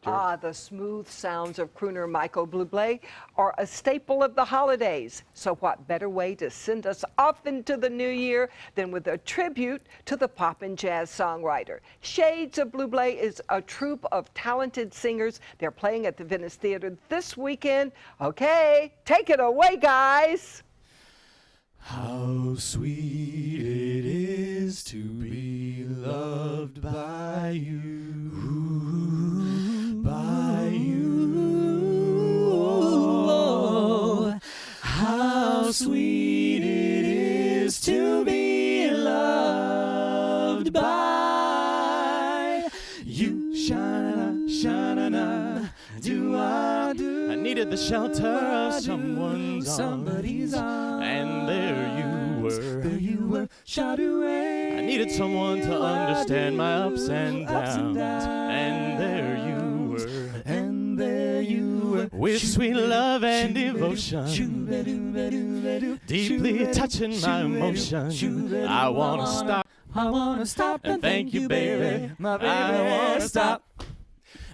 Ah, the smooth sounds of crooner Michael Buble are a staple of the holidays. So what better way to send us off into the new year than with a tribute to the pop and jazz songwriter. Shades of Buble is a troupe of talented singers. They're playing at the Venice Theater this weekend. Okay, take it away, guys. How sweet it is to be loved by you, by you. Oh, how sweet it is to be loved by you. Sha-na-na, sha-na-na, do-ah, do. I needed the shelter of somebody's arms, and there you were, shot away. I needed someone to understand my ups and downs, and there you were, with sweet love and devotion, deeply touching my emotions. I wanna stop and thank you, baby. My baby, I wanna stop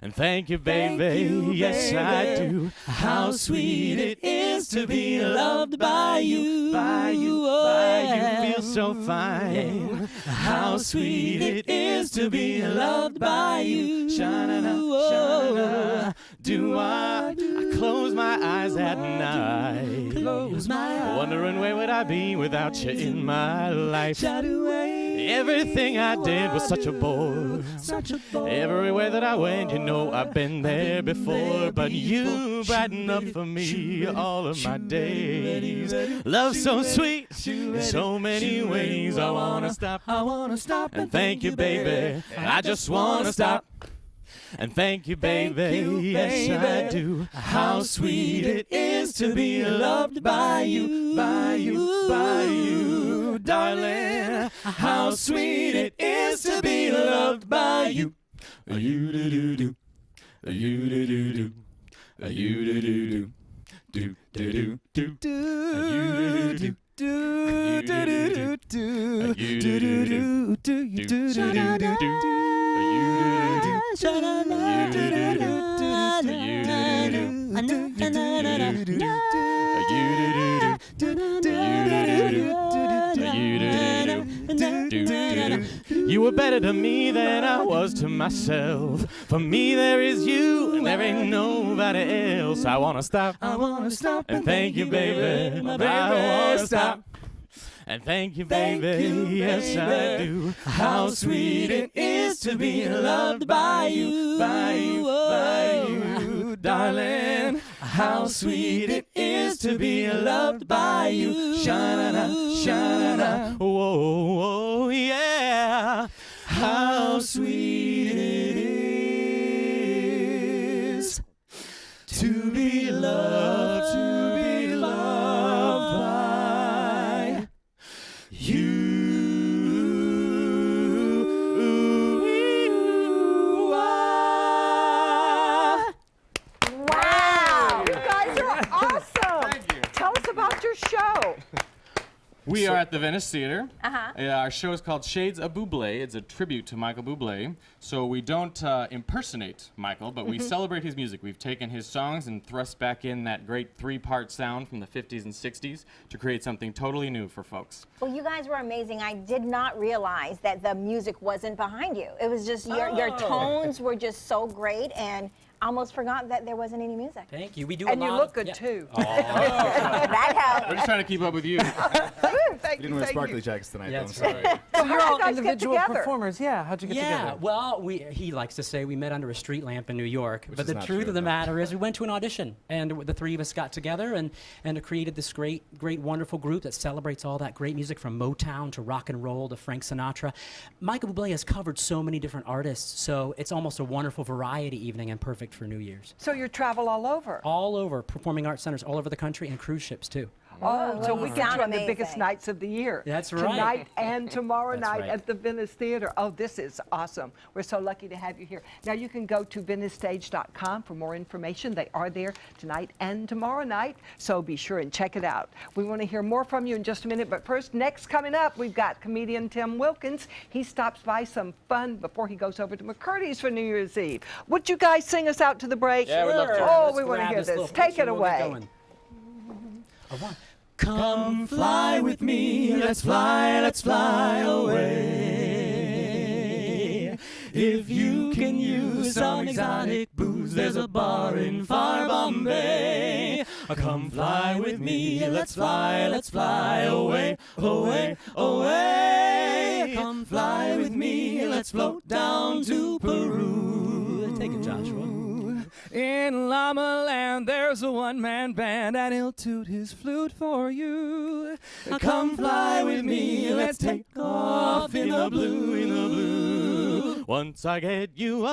and thank you, baby. Yes, I do. How sweet it is to be loved by you, by you, by you. Feel so fine. How sweet it is to be loved by you. Sha-na-na, sha-na-na. Do I close my eyes at night, wondering where would I be without you in my life. Everything I did was such a bore. Everywhere that I went, you know I've been there before. But you brighten up for me all of my days. Love so sweet in so many ways. I wanna stop and thank you, baby. I just wanna stop and thank you, baby. Yes, I do. How sweet it is to be loved by you, by you, by you, darling. How sweet it is to be loved by you. You do do do, you do do do, you do do do, do do do do, you do do do. Do do do do do do do do do do do. You were better to me than I was to myself. For me there is you and there ain't nobody else. I wanna stop and thank you, baby. I wanna stop and thank you, baby. Yes, I do. How sweet it is to be loved by you, by you, by you, darling. How sweet it is to be loved by you. Sha-na-na, sha-na-na, whoa, whoa, yeah. How sweet it is to be loved, by you. Wow, you guys are awesome. Thank you. Tell us about your show. We are at the Venice Theater. Our show is called Shades of Buble. It's a tribute to Michael Buble. So we don't impersonate Michael, but we celebrate his music. We've taken his songs and thrust back in that great three-part sound from the 50s and 60s to create something totally new for folks. Well, you guys were amazing. I did not realize that the music wasn't behind you. It was just your tones were just so great, and almost forgot that there wasn't any music. Thank you. We do And a lot. you look good, too. That helped. We're just trying to keep up with you. Thank You didn't wear sparkly jackets tonight, Yeah, though. I'm that's sorry. So You're how all did you guys get individual together? performers. Yeah, how'd you get Yeah, together? well, he likes to say we met under a street lamp in New York. But is the not truth true, of the no. matter is we went to an audition, and the three of us got together and created this great, wonderful group that celebrates all that great music from Motown to rock and roll to Frank Sinatra. Michael Buble has covered so many different artists, so it's almost a wonderful variety evening and perfect for New Year's. So you travel all over. All over, performing arts centers all over the country and cruise ships too. Oh, so we you get sound you on the biggest amazing. nights of the year. That's right. Tonight and tomorrow That's night right. at the Venice Theater. Oh, this is awesome. We're so lucky to have you here. Now you can go to VeniceStage.com for more information. They are there tonight and tomorrow night, so be sure and check it out. We want to hear more from you in just a minute, but first, next coming up, we've got comedian Tim Wilkins. He stops by some fun before he goes over to McCurdy's for New Year's Eve. Would you guys sing us out to the break? Yeah, we'd love to. Oh, Let's we want to grab hear little this. Take picture it and we'll get away. going. Come fly with me, let's fly away. If you can use some exotic booze, there's a bar in far Bombay. Come fly with me, let's fly away, away, away. Come fly with me, let's float down to Peru. Take it, Joshua. In Llama Land, there's a one-man band, and he'll toot his flute for you. Come fly with me, let's take off in the blue, in the blue. Once I get you